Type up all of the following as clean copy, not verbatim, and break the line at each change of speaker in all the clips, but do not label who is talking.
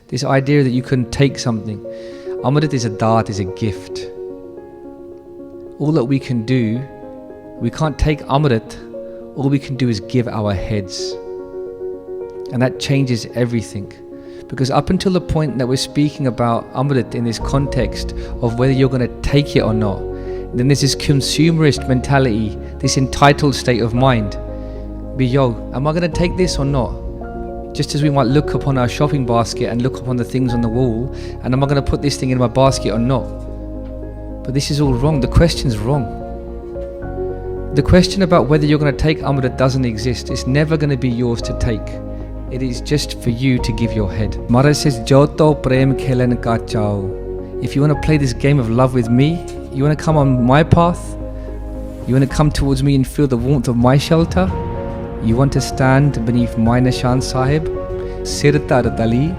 This idea that you can take something. Amrit is a daat, is a gift. All that we can do, we can't take Amrit, all we can do is give our heads. And that changes everything. Because up until the point that we're speaking about Amrit in this context of whether you're going to take it or not, then there's this consumerist mentality, this entitled state of mind. Am I going to take this or not? Just as we might look upon our shopping basket and look upon the things on the wall, and am I going to put this thing in my basket or not? But this is all wrong. The question's wrong. The question about whether you're going to take Amrit doesn't exist. It's never going to be yours to take. It is just for you to give your head. Maharaj says, Joto prem khelen ka chao. If you want to play this game of love with me, you want to come on my path, you want to come towards me and feel the warmth of my shelter, you want to stand beneath my Nishan Sahib, Sir tar dali,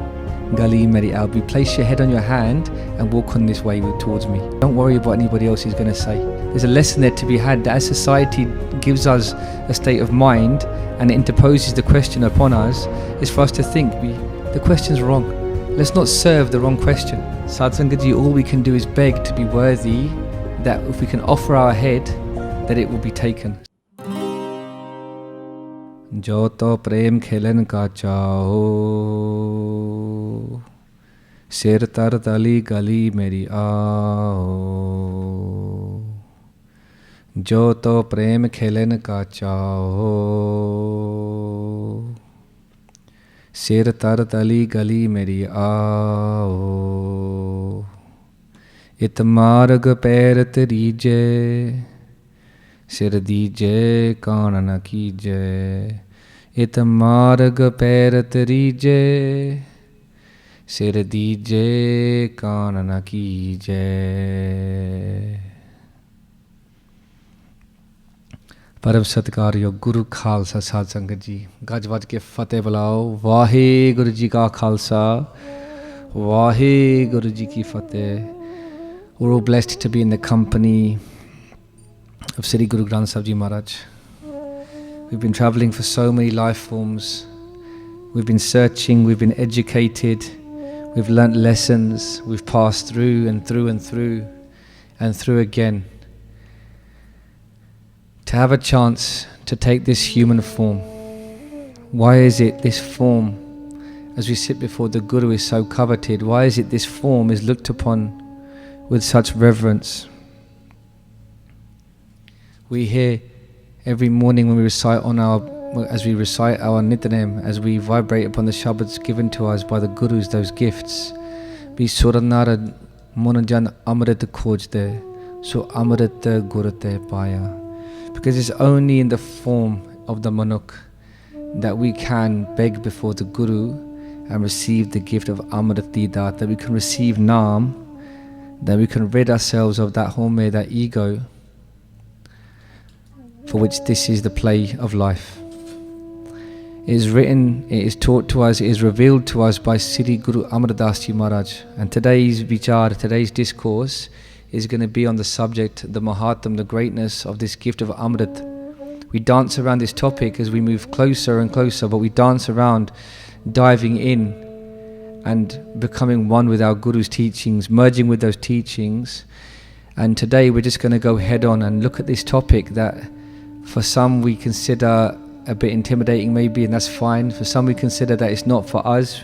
gali meri albi. Place your head on your hand and walk on this way towards me. Don't worry about what anybody else is going to say. There's a lesson there to be had that as society gives us a state of mind and it interposes the question upon us, is for us to think, the question's wrong. Let's not serve the wrong question. Satsangaji, all we can do is beg to be worthy, that if we can offer our head, that it will be taken. Joto prem khelen ka chao, sir tar dali gali meri aao. Joto prem khelen ka chao, sir tar dali gali meri aao. It marg pair terije, sir dije kaan na kije. It marg pair terije, sir dije kaan na kije. परम सत्कारयोग गुरु खालसा साध संगत जी, गज वज के फतेह बुलाओ। वाहे गुरु जी का खालसा, वाहे गुरु जी की फतेह। We're all blessed to be in the company of Sri Guru Granth Sahib Ji Maharaj. We've been travelling for so many life forms. We've been searching, we've been educated, we've learnt lessons, we've passed through and through and through and through again. To have a chance to take this human form. Why is it this form, as we sit before the Guru, is so coveted? Why is it this form is looked upon with such reverence? We hear every morning when we recite as we recite our Nityanem, as we vibrate upon the Shabads given to us by the Gurus, those gifts. Be Suranara Monajan Amrit Khojde, so Amrit Gurate Paya. Because it's only in the form of the Manuk that we can beg before the Guru and receive the gift of Amrit Didat, that we can receive Naam, that we can rid ourselves of that home, that ego, for which this is the play of life. It is written, it is taught to us, it is revealed to us by Sri Guru Amar Das Ji Maharaj. And today's vichar, today's discourse is going to be on the subject, the Mahatma, the greatness of this gift of Amrit. We dance around this topic as we move closer and closer, but we dance around diving in and becoming one with our Guru's teachings, merging with those teachings. And today we're just going to go head on and look at this topic that for some we consider a bit intimidating maybe, and that's fine. For some we consider that it's not for us,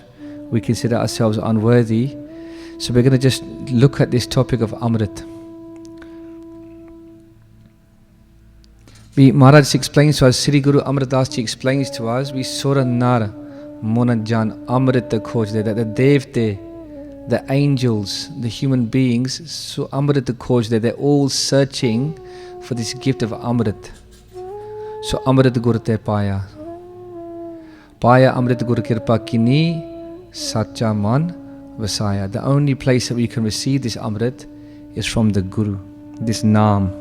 we consider ourselves unworthy. So we're going to just look at this topic of Amrit. Maharaj explains to us, Sri Guru Amar Das Ji explains to us, we Sura Nar Monajan Amrit Khojde, that the Devte, the angels, the human beings, so Amrit Khojde, they're all searching for this gift of Amrit. So Amrit Gurte Paya. Paya Amrit Gur Kirpa Kini Sacha Man Vasaya. The only place that we can receive this Amrit is from the Guru, this Naam.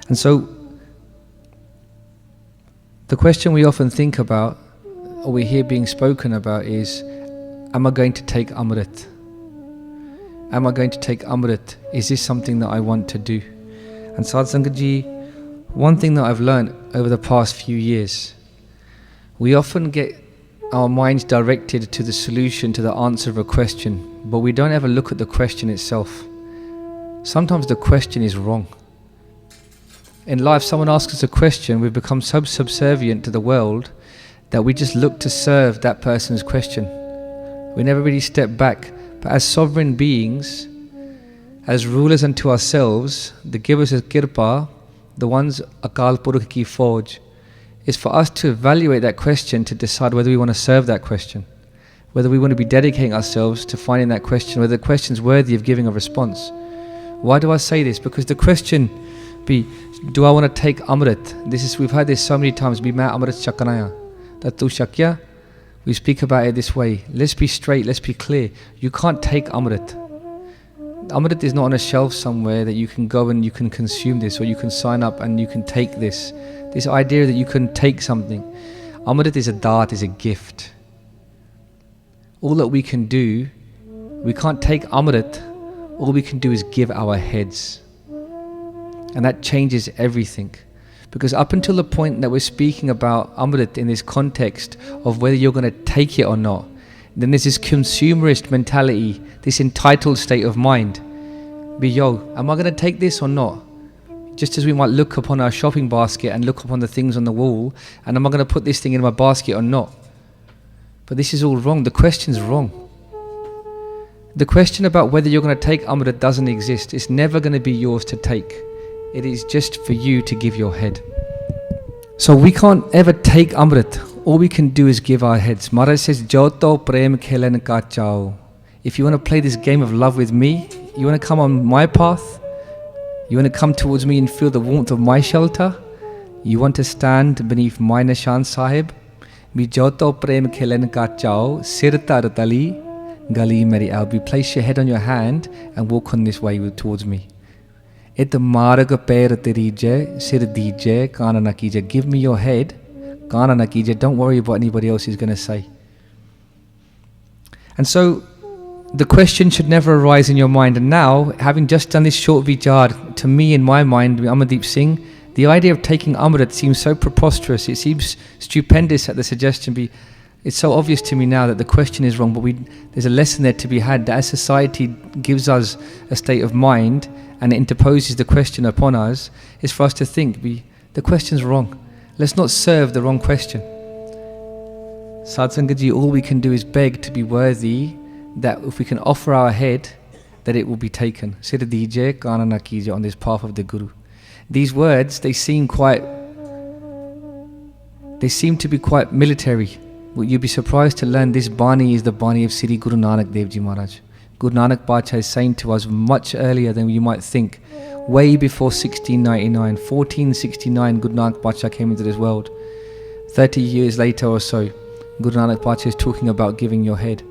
And so the question we often think about, or we hear being spoken about, is, am I going to take Amrit? Am I going to take Amrit? Is this something that I want to do? And Sadh Sangat Ji, one thing that I've learned over the past few years, we often get our minds directed to the solution, to the answer of a question, but we don't ever look at the question itself. Sometimes the question is wrong. In life, someone asks us a question, we become so subservient to the world that we just look to serve that person's question. We never really step back. But as sovereign beings, as rulers unto ourselves, the givers of Kirpa, the ones Akal Purukh ki Fauj, is for us to evaluate that question to decide whether we want to serve that question, whether we want to be dedicating ourselves to finding that question, whether the question is worthy of giving a response. Why do I say this? Because the question be, do I want to take Amrit? We've heard this so many times, be ma Amrit Shakanaya. That tu Shakya, we speak about it this way. Let's be straight, let's be clear. You can't take Amrit. Amrit is not on a shelf somewhere that you can go and you can consume this, or you can sign up and you can take this. This idea that you can take something. Amrit is a dhat, is a gift. All that we can do, we can't take Amrit, all we can do is give our heads. And that changes everything. Because up until the point that we're speaking about Amrit in this context of whether you're going to take it or not, then there's this consumerist mentality, this entitled state of mind. Am I going to take this or not? Just as we might look upon our shopping basket and look upon the things on the wall, and am I going to put this thing in my basket or not? But this is all wrong. The question's wrong. The question about whether you're going to take Amrit doesn't exist. It's never going to be yours to take. It is just for you to give your head. So we can't ever take Amrit. All we can do is give our heads. Maharaj says, Joto prem khelen ka chao. If you want to play this game of love with me, you want to come on my path, you want to come towards me and feel the warmth of my shelter, you want to stand beneath my Nishan Sahib, mi joto prem khelen ka chao, sir tar tali, gali meri albi. Place your head on your hand and walk on this way towards me. Et marg pair teri jai, sir dije, kana na kije. Give me your head, kana na kije. Don't worry about what anybody else is going to say. And so, the question should never arise in your mind. And now, having just done this short vichar, to me in my mind, Amandeep Singh, the idea of taking Amrit seems so preposterous. It seems stupendous at the suggestion. It's so obvious to me now that the question is wrong, but there's a lesson there to be had, that as society gives us a state of mind and it interposes the question upon us, is for us to think, the question's wrong. Let's not serve the wrong question. Sadsangaji, all we can do is beg to be worthy, that if we can offer our head, that it will be taken. Sir dije, kana na kije, on this path of the Guru. These words, they seem to be quite military. You'd be surprised to learn this Bani is the Bani of Sri Guru Nanak Dev Ji Maharaj. Guru Nanak Pacha is saying to us much earlier than you might think. Way before 1699, 1469, Guru Nanak Pacha came into this world. 30 years later or so, Guru Nanak Pacha is talking about giving your head.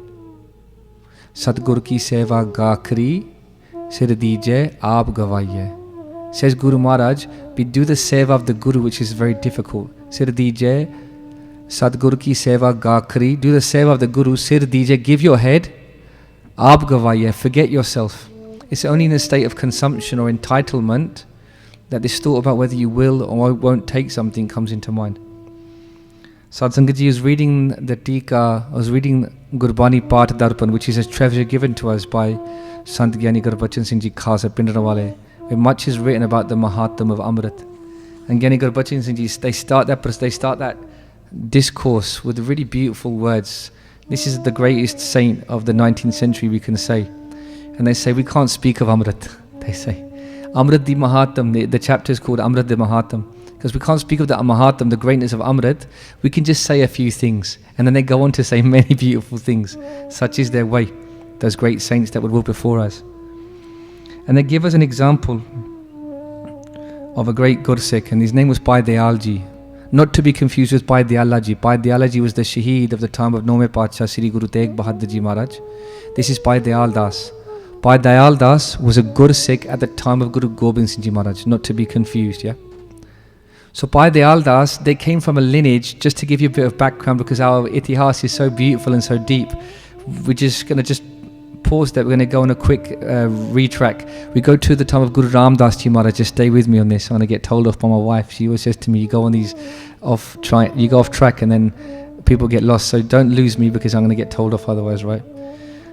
Satgur ki seva gakri, sir dije, aap gavaiye. Says Guru Maharaj, we do the seva of the Guru, which is very difficult. Sir dije, Sadgur ki seva gakri, do the seva of the Guru, sir dije, give your head, aap gavaiye, forget yourself. It's only in a state of consumption or entitlement that this thought about whether you will or won't take something comes into mind. Satsangaji was reading the Tika, I was reading Gurbani Paath Darpan, which is a treasure given to us by Sant Giani Gurbachan Singh Ji Khas at Pindranawale, where much is written about the Mahatma of Amrit. And Giani Gurbachan Singh Ji, they start that discourse with really beautiful words. This is the greatest saint of the 19th century, we can say. And they say, we can't speak of Amrit. They say, Amrit di Mahatma, the chapter is called Amrit di Mahatma. Because we can't speak of the Mahatma, the greatness of Amrit. We can just say a few things. And then they go on to say many beautiful things. Such is their way, those great saints that would walk before us. And they give us an example of a great Gursikh, and his name was Bhai Dayal ji. Not to be confused with Bhai Dayal ji. Bhai Dayal ji was the Shaheed of the time of Nome Pacha, Sri Guru Tegh Bahadur ji Maharaj. This is Bhai Dayal Das. Bhai Dayal Das was a Gursikh at the time of Guru Gobind Singh ji Maharaj. Not to be confused, yeah? So Bhai Dayal Das, they came from a lineage, just to give you a bit of background, because our itihas is so beautiful and so deep. We're just going to just pause there. We're going to go on a quick retrack. We go to the time of Guru Ram Das Ji Maharaj. Just stay with me on this. I'm going to get told off by my wife. She always says to me, you go off track and then people get lost, so don't lose me because I'm going to get told off otherwise, right?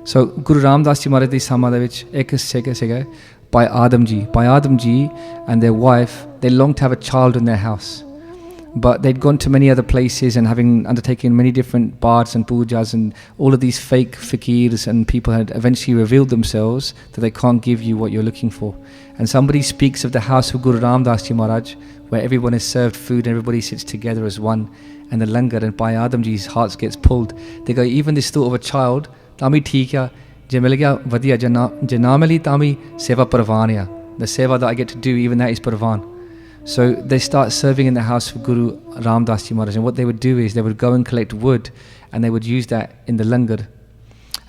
So Guru Ramdas Ji Maharaj di sama de vich ek sega Bhai Amandeep Ji and their wife, they longed to have a child in their house, but they'd gone to many other places and having undertaken many different baths and pujas, and all of these fake fakirs and people had eventually revealed themselves that they can't give you what you're looking for. And somebody speaks of the house of Guru Ramdas Ji Maharaj, where everyone is served food and everybody sits together as one, and the langar, and Bhai Amandeep Ji's heart gets pulled. They go, even this thought of a child, tami theek hai, je mil gaya vadiya, je na mili tami seva parvan hai. The seva that I get to do, even that is parvan. So they start serving in the house of Guru Ramdas Ji Maharaj, and what they would do is they would go and collect wood and they would use that in the langar.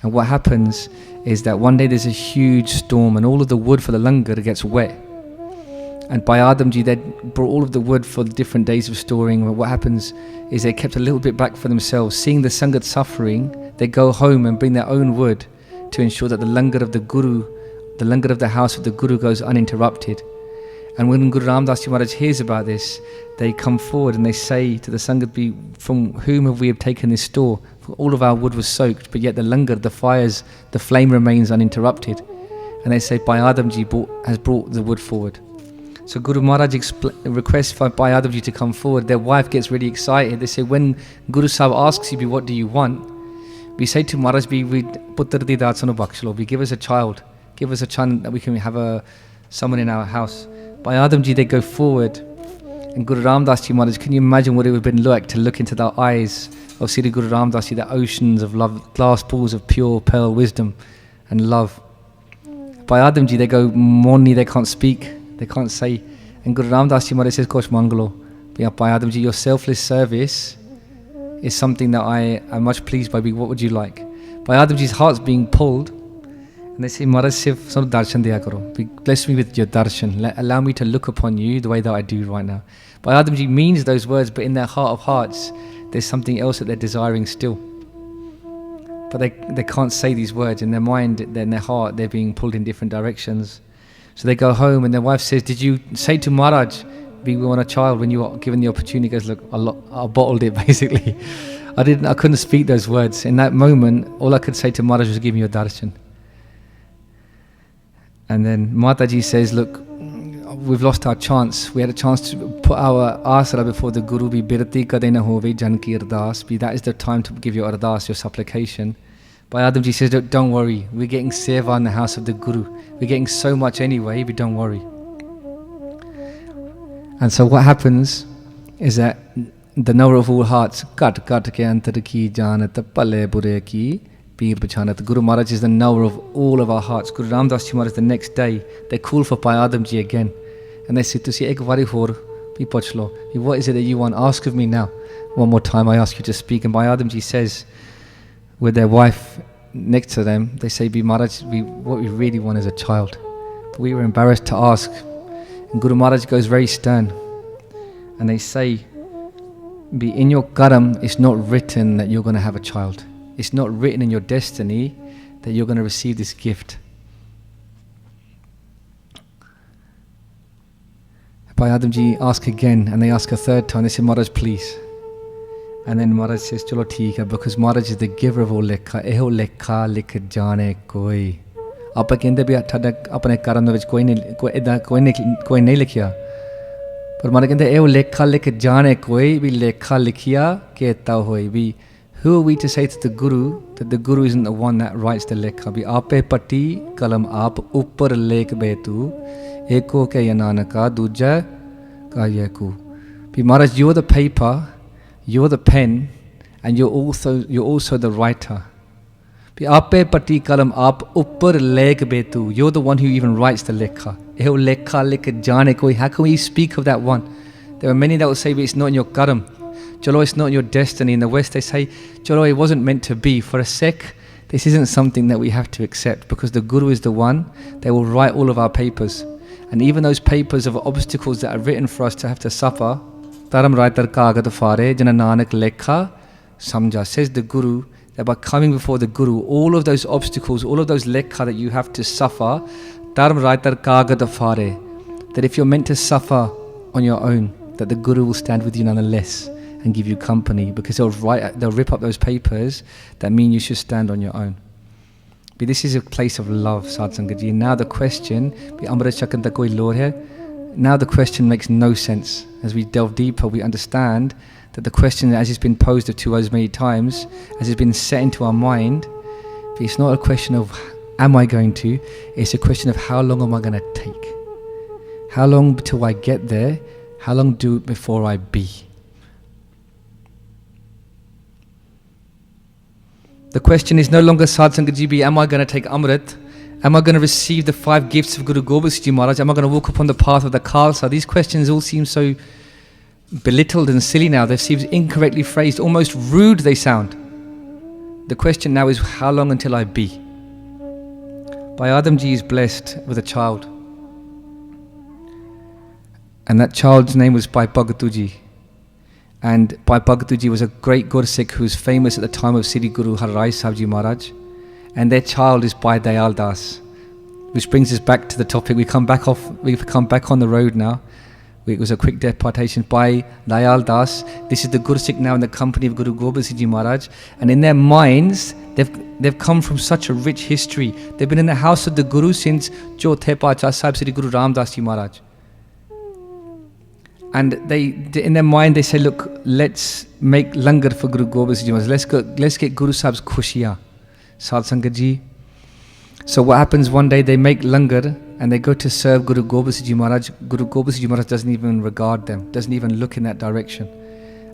And what happens is that one day there's a huge storm and all of the wood for the langar gets wet. And Bhai Amandeep Ji, they brought all of the wood for the different days of storing. But what happens is they kept a little bit back for themselves. Seeing the Sangat suffering, they go home and bring their own wood to ensure that the langar of the Guru, the langar of the house of the Guru goes uninterrupted. And when Guru Ramdas Ji Maharaj hears about this, they come forward and they say to the Sangat, from whom have we taken this store? For all of our wood was soaked, but yet the langar, the fires, the flame remains uninterrupted. And they say, Bhai Amandeep Ji has brought the wood forward. So Guru Maharaj requests for Bhai Amandeep Ji to come forward. Their wife gets really excited. They say, when Guru Sahib asks you, what do you want? We say to Maharaj, we putter di datsano bakshlo. We give us a child. Give us a child that we can have someone in our house. Bhai Amandeep Ji, they go forward. And Guru Ramdas Ji Maharaj, can you imagine what it would have been like to look into the eyes of Sri Guru Ramdas Ji, the oceans of love, glass pools of pure pearl wisdom and love. Bhai Amandeep Ji, they go moni, they can't speak, they can't say. And Guru Ramdas Ji Maharaj says, Kosh Mangalo. Bhai Amandeep Ji, your selfless service is something that I am much pleased by. What would you like? Bhai Amandeep Ji's heart's being pulled. And they say, Maharaj, sirf darshan diya karo. Bless me with your darshan. Allow me to look upon you the way that I do right now. Bhai Amandeep Ji means those words, but in their heart of hearts, there's something else that they're desiring still. But they can't say these words. In their mind, in their heart, they're being pulled in different directions. So they go home and their wife says, did you say to Maharaj, we want a child when you were given the opportunity? He goes, look, I bottled it basically. I couldn't speak those words. In that moment, all I could say to Maharaj was, give me your darshan. And then Mataji says, look, we've lost our chance. We had a chance to put our asra before the Guru. Be birti kade na hove jan ki ardas. Be that is the time to give your ardas, your supplication. Bhai Amandeep Ji says, don't worry. We're getting seva in the house of the Guru. We're getting so much anyway, but don't worry. And so what happens is that the knower of all hearts, kat kat ke antar ki janat pale bure ki Peer Bachanat. Guru Maharaj is the knower of all of our hearts. Guru Ramdas Ji Maharaj, the next day, they call for Bhai Amandeep Ji again. And they say to see, ek vari hor, bhi pochlo. What is it that you want? Ask of me now. One more time, I ask you to speak. And Bhai Amandeep Ji says, with their wife next to them, they say, Maharaj, what we really want is a child. But we were embarrassed to ask. And Guru Maharaj goes very stern. And they say, in your karam, it's not written that you're going to have a child. It's not written in your destiny that you're going to receive this gift. Bhai Amandeep Ji ask again, and they ask a third time. They say, Maharaj, please. And then Maharaj says, Chalo theek hai, because Maharaj is the giver of all lekha. Eho lekha likh jane koi. Aapa kende bhi apne karam de vich koi nahi likhya. But Maharaj kende eho lekha likh jane koi bhi lekha likhya kehta hoy bhi. Who are we to say to the Guru that the Guru isn't the one that writes the lekha? Bhi aape patti kalam aap uppar lekh betu eko ke yananaka duja ka yeku. Bhi Maharaj, you're the paper, you're the pen, and you're also the writer. Bhi aape patti kalam aap uppar lekh betu. You're the one who even writes the lekha. Eho lekha likh jane koi. How can we speak of that one? There are many that will say, but it's not in your karam. Chalo, it's not in your destiny. In the West they say, Chalo, it wasn't meant to be. For a sec, this isn't something that we have to accept, because the Guru is the one that will write all of our papers. And even those papers of obstacles that are written for us to have to suffer, Taram Raitar Kagad Fare Jana Nanak Lekha Samja, says the Guru, that by coming before the Guru, all of those obstacles, all of those lekha that you have to suffer, Taram Raitar Kagad Fare, that if you're meant to suffer on your own, that the Guru will stand with you nonetheless. and give you company, because they'll rip up those papers that mean you should stand on your own. But this is a place of love, Sad Sangat Ji. Now the question, now the question makes no sense. As we delve deeper, we understand that the question, as it's been posed to us many times, as it's been set into our mind, it's not a question of am I going to, it's a question of how long am I going to take? How long till I get there? How long do it before I be? The question is no longer Sad Sangat Ji, am I going to take Amrit? Am I going to receive the 5 gifts of Guru Gobind Singh Ji Maharaj? Am I going to walk upon the path of the Khalsa? These questions all seem so belittled and silly now. They seem incorrectly phrased, almost rude they sound. The question now is how long until I be? Bhai Amandeep Ji is blessed with a child. And that child's name was Bhai Bhagatu Ji. And Bhai Bhagatu Ji was a great Gursikh who was famous at the time of Sri Guru Har Rai Sahib Ji Maharaj. And their child is Bhai Dayal Das. Which brings us back to the topic. We've come back on the road now. It was a quick departation. Bhai Dayal Das. This is the Gursikh now in the company of Guru Gobind Singh Ji Maharaj. And in their minds, they've come from such a rich history. They've been in the house of the Guru since Chothe Pacha Sahib Sri Guru Ramdas Ji Maharaj. And in their mind they say, look, let's make langar for Guru Gobind Singh Ji Maharaj. Let's get Guru Sahib's khushiyan. Sad Sangat Ji. So what happens one day, they make langar and they go to serve Guru Gobind Singh Ji Maharaj. Guru Gobind Singh Ji Maharaj doesn't even regard them, doesn't even look in that direction.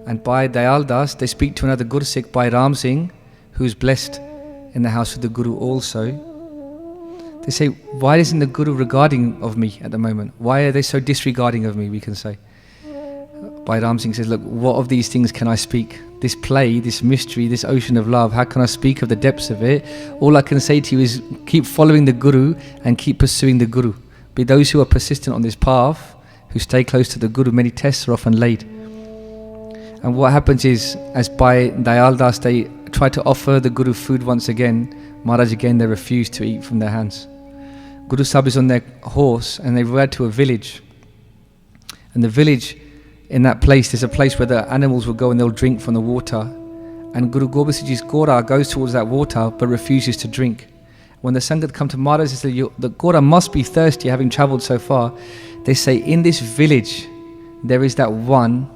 And by Dayal Das, they speak to another Gursikh, Bhai Ram Singh, who's blessed in the house of the Guru also. They say, why isn't the Guru regarding of me at the moment? Why are they so disregarding of me, we can say. Bhai Ram Singh says, look, what of these things can I speak? This play, this mystery, this ocean of love, how can I speak of the depths of it? All I can say to you is keep following the Guru and keep pursuing the Guru. Be those who are persistent on this path, who stay close to the Guru, many tests are often laid. And what happens is, as Bhai Dayal Das, they try to offer the Guru food once again, Maharaj again, they refuse to eat from their hands. Guru Sahib is on their horse and they ride to a village. And the village, in that place, there's a place where the animals will go and they'll drink from the water. And Guru Gobind Singh Ji's Gora goes towards that water but refuses to drink. When the Sangat come to Maharaj, they say, the Gora must be thirsty having travelled so far. They say, in this village, there is that one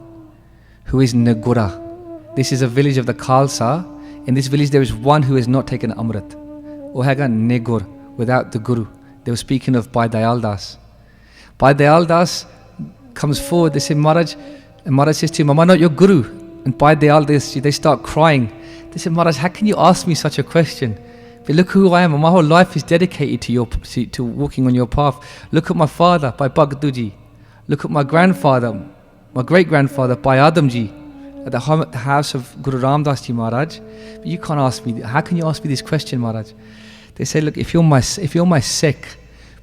who is Nagura. This is a village of the Khalsa. In this village, there is one who has not taken Amrit. Ohaga Negur, without the Guru. They were speaking of Bhai Dayal Das. Bhai Dayal Das comes forward, they say, Maharaj, and Maharaj says to him, am I not your Guru? And Bhai Dayal Das, they start crying. They say, Maharaj, how can you ask me such a question? But look who I am, and my whole life is dedicated to walking on your path. Look at my father, Bhai Bhagatu Ji. Look at my grandfather, my great-grandfather, Bhai Adam Ji, at the house of Guru Ramdas Ji Maharaj. But you can't ask me, how can you ask me this question, Maharaj? They say, look, if you're my Sikh,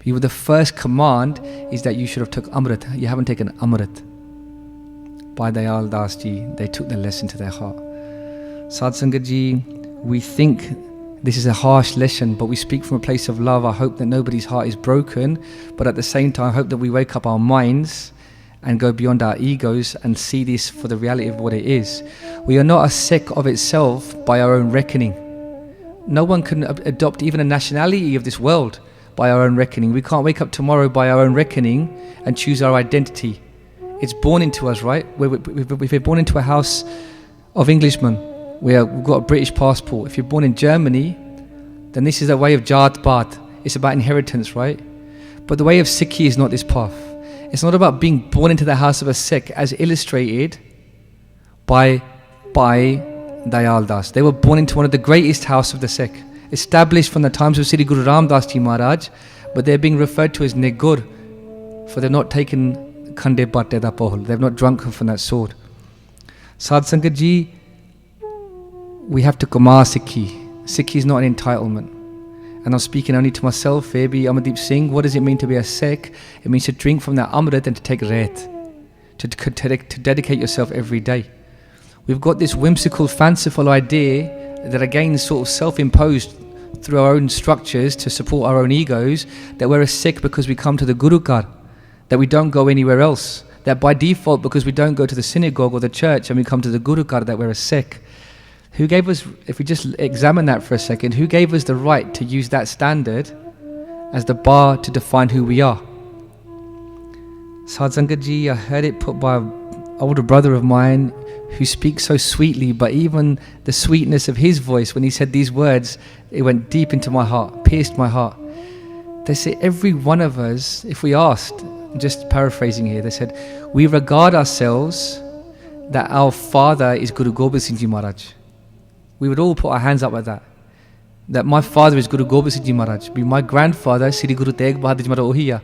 the first command is that you should have took Amrit. You haven't taken Amrit. Bhai Dayal Das Ji, they took the lesson to their heart. Sad Sangat Ji, we think this is a harsh lesson, but we speak from a place of love. I hope that nobody's heart is broken, but at the same time, I hope that we wake up our minds and go beyond our egos and see this for the reality of what it is. We are not a Sikh of itself by our own reckoning. No one can adopt even a nationality of this world by our own reckoning. We can't wake up tomorrow by our own reckoning and choose our identity. It's born into us, right? If we're born into a house of Englishmen, we've got a British passport. If you're born in Germany, then this is a way of Jat Paath. It's about inheritance, right? But the way of Sikhi is not this path. It's not about being born into the house of a Sikh, as illustrated by Dayal Das. They were born into one of the greatest house of the Sikh, established from the times of Sri Guru Ramdas Ji Maharaj, but they're being referred to as Negur, for they've not taken Khande Batte da Pohol. They've not drunk from that sword. Sad Sangat Ji, we have to Kumar Sikhi. Sikhi is not an entitlement. And I'm speaking only to myself, Bhai Amandeep Singh. What does it mean to be a Sikh? It means to drink from that Amrit and to take Ret, to dedicate yourself every day. We've got this whimsical, fanciful idea that again is sort of self-imposed through our own structures to support our own egos, that we're a Sikh because we come to the Guru Ghar, that we don't go anywhere else, that by default, because we don't go to the synagogue or the church and we come to the Guru Kar, that we're a Sikh. Who gave us, if we just examine that for a second, who gave us the right to use that standard as the bar to define who we are? Sadh Sangat ji, I heard it put by an older brother of mine who speaks so sweetly, but even the sweetness of his voice when he said these words, it went deep into my heart, pierced my heart. They say every one of us, if we asked, I'm just paraphrasing here, they said, we regard ourselves that our father is Guru Gobind Singh Ji Maharaj. We would all put our hands up at that. That my father is Guru Gobind Singh Ji Maharaj. My grandfather, Sri Guru Tegh Bahadur Ji Maharaj Ohiya.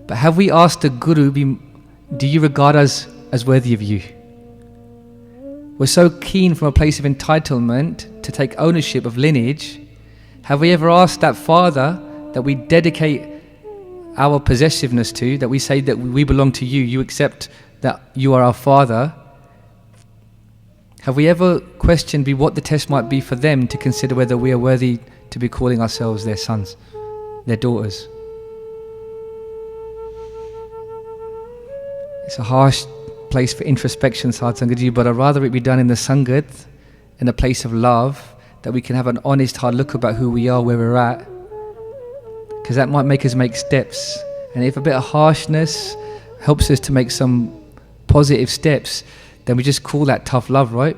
But have we asked the Guru, do you regard us as worthy of you? We're so keen from a place of entitlement to take ownership of lineage. Have we ever asked that father that we dedicate our possessiveness to, that we say that we belong to you, you accept that you are our father? Have we ever questioned what the test might be for them to consider whether we are worthy to be calling ourselves their sons, their daughters? It's a harsh place for introspection, Sadh Sangat ji, but I'd rather it be done in the Sangat, in a place of love, that we can have an honest, hard look about who we are, where we're at, because that might make us make steps. And if a bit of harshness helps us to make some positive steps, then we just call that tough love, right?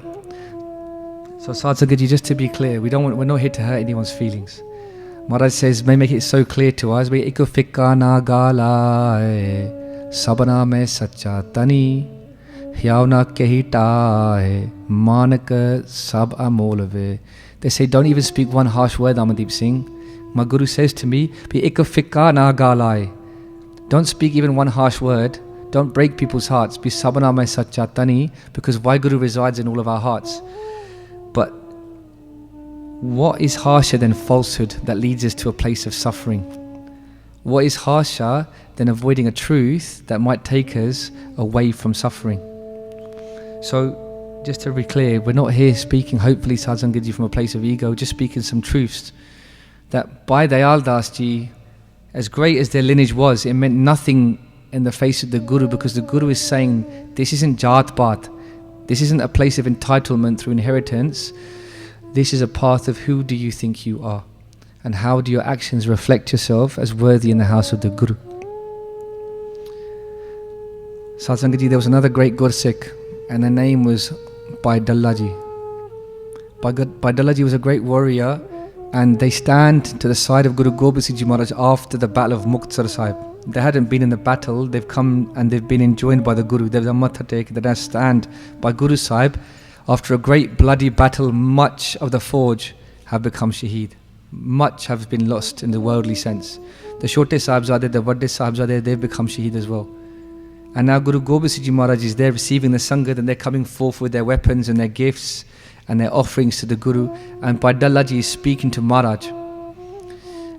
So Sadh Sangat ji, just to be clear, we're not here to hurt anyone's feelings. Maharaj says, may make it so clear to us, we eko fikka na galaye, sabana mein sacha tani, hyavna kehi tae, manak sab amolave. They say, don't even speak one harsh word, Amandeep Singh. My Guru says to me, be eko fikka na galaye. Don't speak even one harsh word. Don't break people's hearts. Be sabana mein sacha tani, because Vaheguru resides in all of our hearts. But what is harsher than falsehood that leads us to a place of suffering? What is harsher than avoiding a truth that might take us away from suffering? So, just to be clear, we're not here speaking, hopefully, Sadh Sangat ji, from a place of ego, just speaking some truths. That by Dayal Das ji, as great as their lineage was, it meant nothing in the face of the Guru, because the Guru is saying, this isn't Jat Path. This isn't a place of entitlement through inheritance. This is a path of who do you think you are, and how do your actions reflect yourself as worthy in the house of the Guru. Sadh Sangat ji, there was another great Gursikh, and her name was Bhai Ddala ji. Bhai Ddala ji was a great warrior, and they stand to the side of Guru Gobind Singh Ji Maharaj after the battle of Muktsar Sahib. They hadn't been in the battle, they've come and they've been enjoined by the Guru. They've done matha tek, they now stand by Guru Sahib. After a great bloody battle, much of the forge have become shaheed. Much have been lost in the worldly sense. The Chote Sahibzade, the Vadde Sahibzade, they've become shaheed as well. And now Guru Gobind Singh Ji Maharaj is there receiving the Sangat, and they're coming forth with their weapons and their gifts and their offerings to the Guru. And Bhai Ddala ji is speaking to Maharaj.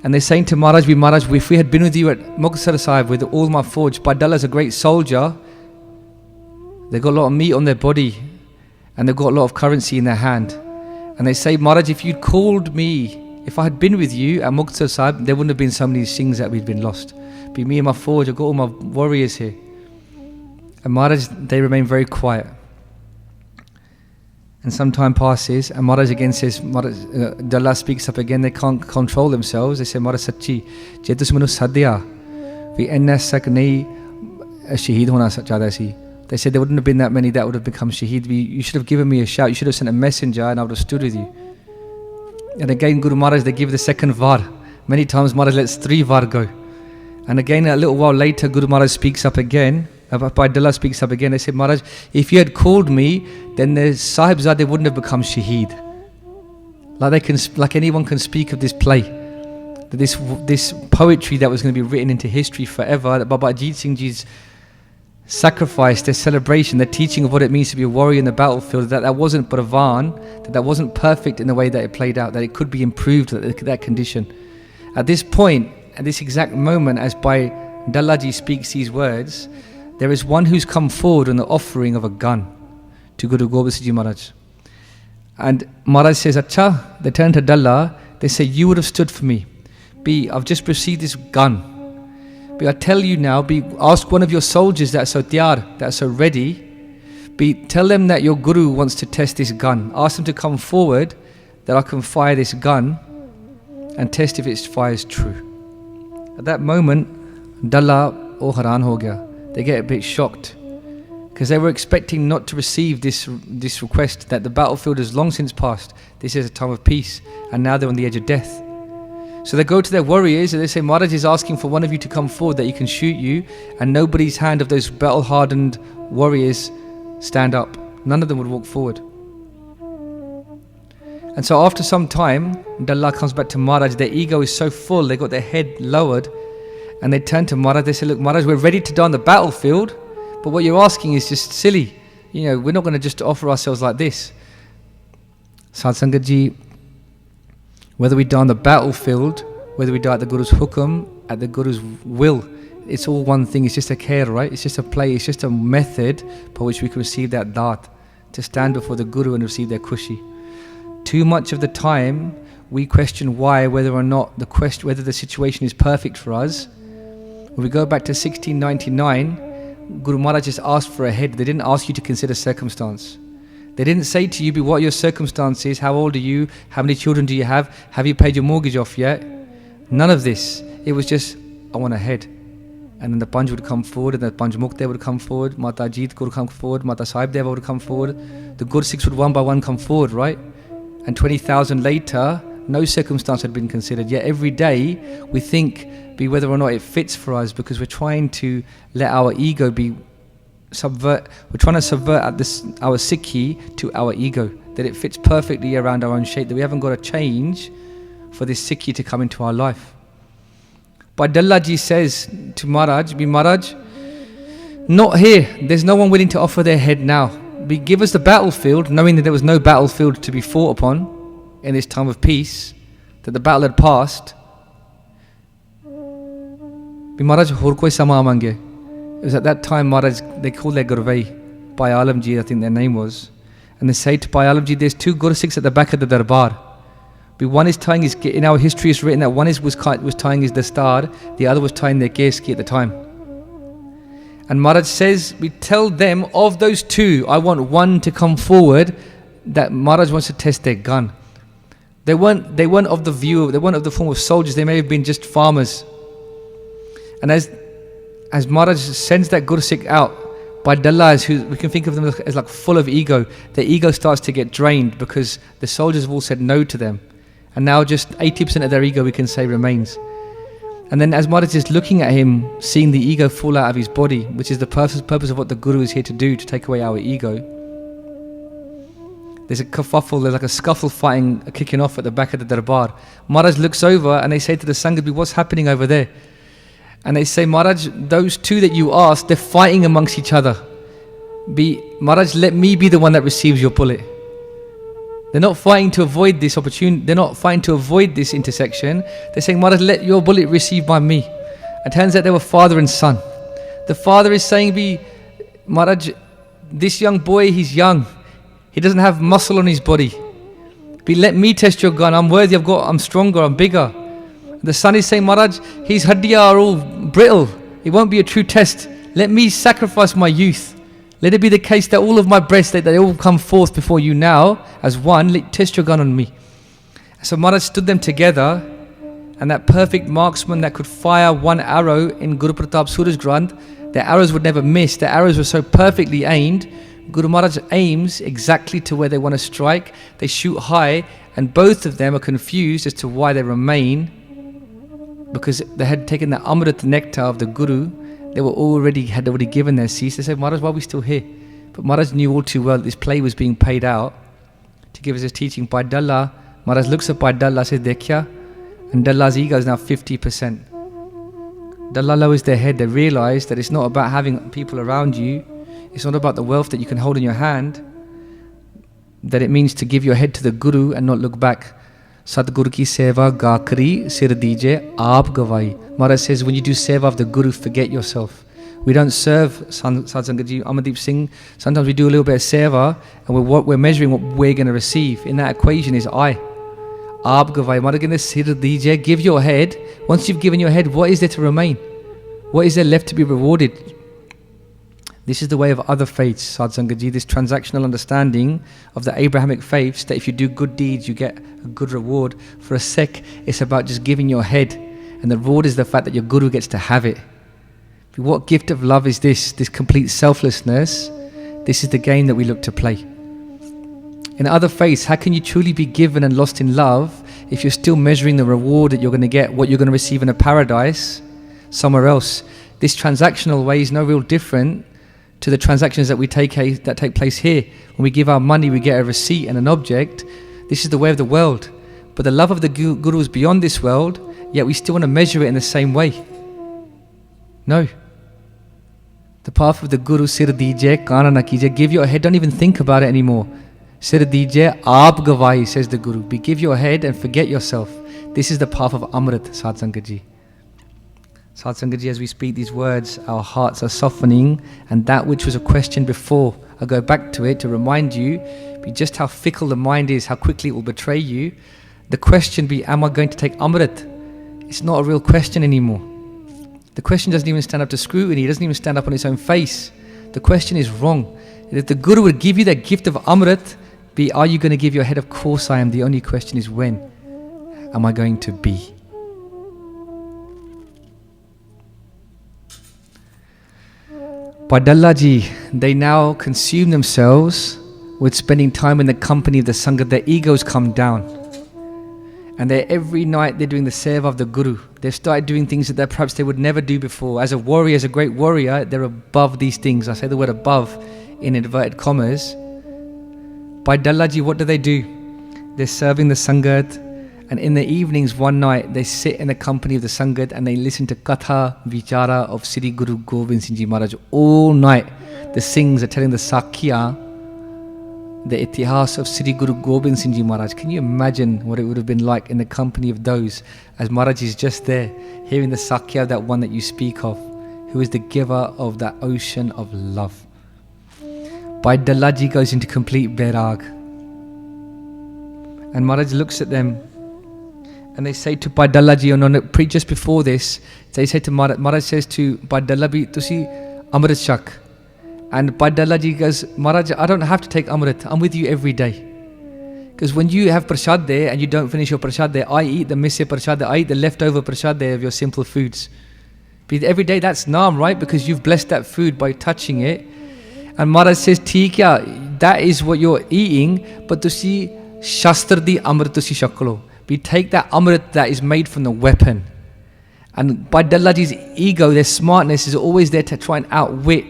And they're saying to Maharaj, Maharaj, if we had been with you at Muktsar Sahib with all my forge, Bhai Ddala is a great soldier. They've got a lot of meat on their body and they've got a lot of currency in their hand. And they say, Maharaj, if you'd called me, if I had been with you at Muktsar Sahib, there wouldn't have been so many things that we'd been lost. Be me and my forge, I've got all my warriors here. And Maharaj, they remain very quiet. And some time passes, and Maharaj again says, Ddala speaks up again, they can't control themselves. They say, Maharaj Sachi, je tus manu sadya, vi enna sak nahi shaheed hona chahta si. They said there wouldn't have been that many that would have become shaheed. You should have given me a shout, you should have sent a messenger and I would have stood with you. And again, Guru Maharaj, they give the second var. Many times Maharaj lets 3 var go. And again, a little while later, Guru Maharaj speaks up again. Bhai Ddala speaks up again. They said, Maharaj, if you had called me, then the Sahibzade wouldn't have become shaheed. Like anyone can speak of this play, this poetry that was going to be written into history forever, that Baba Ajit Singh Ji's sacrifice, their celebration, their teaching of what it means to be a warrior in the battlefield, that wasn't Pravan, that wasn't perfect in the way that it played out, that it could be improved, that condition. At this point, at this exact moment, as Bhai Ddala ji speaks these words, there is one who's come forward on the offering of a gun to Guru Gobind Singh Ji Maharaj. And Maharaj says, Acha, they turn to Ddala, they say, you would have stood for me. I've just received this gun. But I tell you now, ask one of your soldiers that are so tiyar, that are so ready, tell them that your guru wants to test this gun. Ask them to come forward, that I can fire this gun and test if its fire is true. At that moment, Ddala or Haran ho gaya. They get a bit shocked because they were expecting not to receive this request, that the battlefield has long since passed. This is a time of peace, and now they're on the edge of death. So they go to their warriors and they say, Maharaj is asking for one of you to come forward that he can shoot you, and nobody's hand of those battle-hardened warriors stand up. None of them would walk forward. And so after some time, Ddala comes back to Maharaj. Their ego is so full, they got their head lowered, and they turn to Maharaj. They say, look, Maharaj, we're ready to die on the battlefield, but what you're asking is just silly. We're not going to just offer ourselves like this. Sadh Sangat Ji, whether we die on the battlefield, whether we die at the Guru's hukum, at the Guru's will, it's all one thing. It's just a khair, right? It's just a play. It's just a method by which we can receive that daat, to stand before the Guru and receive their khushi. Too much of the time we question why, whether or not whether the situation is perfect for us. When we go back to 1699, Guru Maharaj just asked for a head. They didn't ask you to consider circumstance. They didn't say to you, what are your circumstances, how old are you, how many children do you have you paid your mortgage off yet? None of this. It was just, I want a head. And then the Panj would come forward, and the Panj Mukte would come forward, Mata Ajit would come forward, Mata Sahib Deva would come forward, the Gursikhs would one by one come forward, right? And 20,000 later, no circumstance had been considered. Yet every day we think whether or not it fits for us, because we're trying to let our ego we're trying to subvert our Sikhi to our ego, that it fits perfectly around our own shape, that we haven't got to change for this Sikhi to come into our life. But Ddala Ji says to Maharaj, Maharaj, not here. There's no one willing to offer their head now. Give us the battlefield, knowing that there was no battlefield to be fought upon in this time of peace, that the battle had passed. Maharaj, hor koi sama mange. It was at that time, Maharaj, they called their Gurvai, Bhai Alam Ji, I think their name was. And they say to Bhai Alam Ji, there's two Gursikhs at the back of the Darbar. One is tying his, in our history it's written that one was tying his dastar, the other was tying their keski at the time. And Maharaj says, we tell them, of those two, I want one to come forward, that Maharaj wants to test their gun. They weren't of the form of soldiers, they may have been just farmers. And as Maharaj sends that Gursikh out, by Ddala, who we can think of them as like full of ego, their ego starts to get drained because the soldiers have all said no to them. And now just 80% of their ego, we can say, remains. And then as Maharaj is looking at him, seeing the ego fall out of his body, which is the purpose of what the Guru is here to do, to take away our ego. There's a kerfuffle, there's like a scuffle kicking off at the back of the Darbar. Maharaj looks over and they say to the Sangat, what's happening over there? And they say, Maharaj, those two that you asked, they're fighting amongst each other. Maharaj, let me be the one that receives your bullet. They're not fighting to avoid this opportunity. They're not fighting to avoid this intersection. They're saying, Maharaj, let your bullet receive by me. It turns out they were father and son. The father is saying, Maharaj, this young boy, he's young. He doesn't have muscle on his body. Let me test your gun. I'm worthy. I'm stronger. I'm bigger. The son is saying, Maharaj, his haddiya are all brittle. It won't be a true test. Let me sacrifice my youth. Let it be the case that all of my breasts, that they all come forth before you now as one. Test your gun on me. So Maharaj stood them together, and that perfect marksman that could fire one arrow in Guru Pratap Suraj Granth, their arrows would never miss. Their arrows were so perfectly aimed. Guru Maharaj aims exactly to where they want to strike. They shoot high, and both of them are confused as to why they remain, because they had taken the Amrit nectar of the Guru. They had already given their cease. They said, Maharaj, why are we still here? But Maharaj knew all too well that this play was being paid out to give us his teaching. By Ddala, Maharaj looks at Bhai Ddala, says, Dekhya, and Dalla's ego is now 50%. Ddala lowers their head. They realize that it's not about having people around you. It's not about the wealth that you can hold in your hand. That it means to give your head to the Guru and not look back. Sadguru ki seva gakri sir dije aap gawai. Maharaj says, when you do seva of the Guru, forget yourself. We don't serve Sadh Sangat Ji, Amandeep Singh. Sometimes we do a little bit of seva, and we're measuring what we're going to receive. In that equation is I. Aap gawai. Maharaj sir dije, give your head. Once you've given your head, what is there to remain? What is there left to be rewarded? This is the way of other faiths, Sadh Sangat Ji, this transactional understanding of the Abrahamic faiths, that if you do good deeds, you get a good reward. For a Sikh, it's about just giving your head, and the reward is the fact that your Guru gets to have it. What gift of love is this? This complete selflessness. This is the game that we look to play. In other faiths, how can you truly be given and lost in love if you're still measuring the reward that you're going to get, what you're going to receive in a paradise somewhere else? This transactional way is no real different to the transactions that take place here. When we give our money, we get a receipt and an object. This is the way of the world. But the love of the Guru is beyond this world, yet we still want to measure it in the same way. No. The path of the Guru, sir dijiye, kana na kijiye. Give your head, don't even think about it anymore. Sir dijiye, aap gawai, says the Guru. Give your head and forget yourself. This is the path of Amrit, Sadh Sangat Ji. Sadh Sangat Ji, as we speak these words, our hearts are softening, and that which was a question before, I go back to it to remind you just how fickle the mind is, how quickly it will betray you. The question be, am I going to take Amrit? It's not a real question anymore. The question doesn't even stand up to scrutiny, it doesn't even stand up on its own face. The question is wrong. If the Guru would give you that gift of Amrit, be, are you going to give your head? Of course I am. The only question is, when am I going to be? By Ddala ji, they now consume themselves with spending time in the company of the Sangha. Their egos come down. And every night they're doing the seva of the Guru. They've started doing things that perhaps they would never do before. As a warrior, as a great warrior, they're above these things. I say the word above in inverted commas. By Ddala ji, what do? They're serving the Sangat. And in the evenings, one night, they sit in the company of the Sangat and they listen to Katha Vichara of Sri Guru Gobind Singh Ji Maharaj. All night, the Singhs are telling the Sakhia, the Itihas of Sri Guru Gobind Singh Ji Maharaj. Can you imagine what it would have been like in the company of those, as Maharaj is just there, hearing the Sakhia of that one that you speak of, who is the giver of that ocean of love. Bhai Ddala ji goes into complete Bairag. And Maharaj looks at them, and they say to Bhai Ddala ji, just before this, they say to Maharaj says to Bhai Ddala ji, Tusi Amrit Shak. And Bhai Ddala ji goes, Maharaj, I don't have to take Amrit, I'm with you every day. Because when you have prasad there and you don't finish your prasad there, I eat the misse prasad there, I eat the leftover prasad there of your simple foods. But every day that's naam, right? Because you've blessed that food by touching it. And Maharaj says, Theek ya, that is what you're eating, but tusi shastra di Amrit tusi shaklo. We take that Amrit that is made from the weapon. And Bhai Ddala ji's ego, their smartness is always there to try and outwit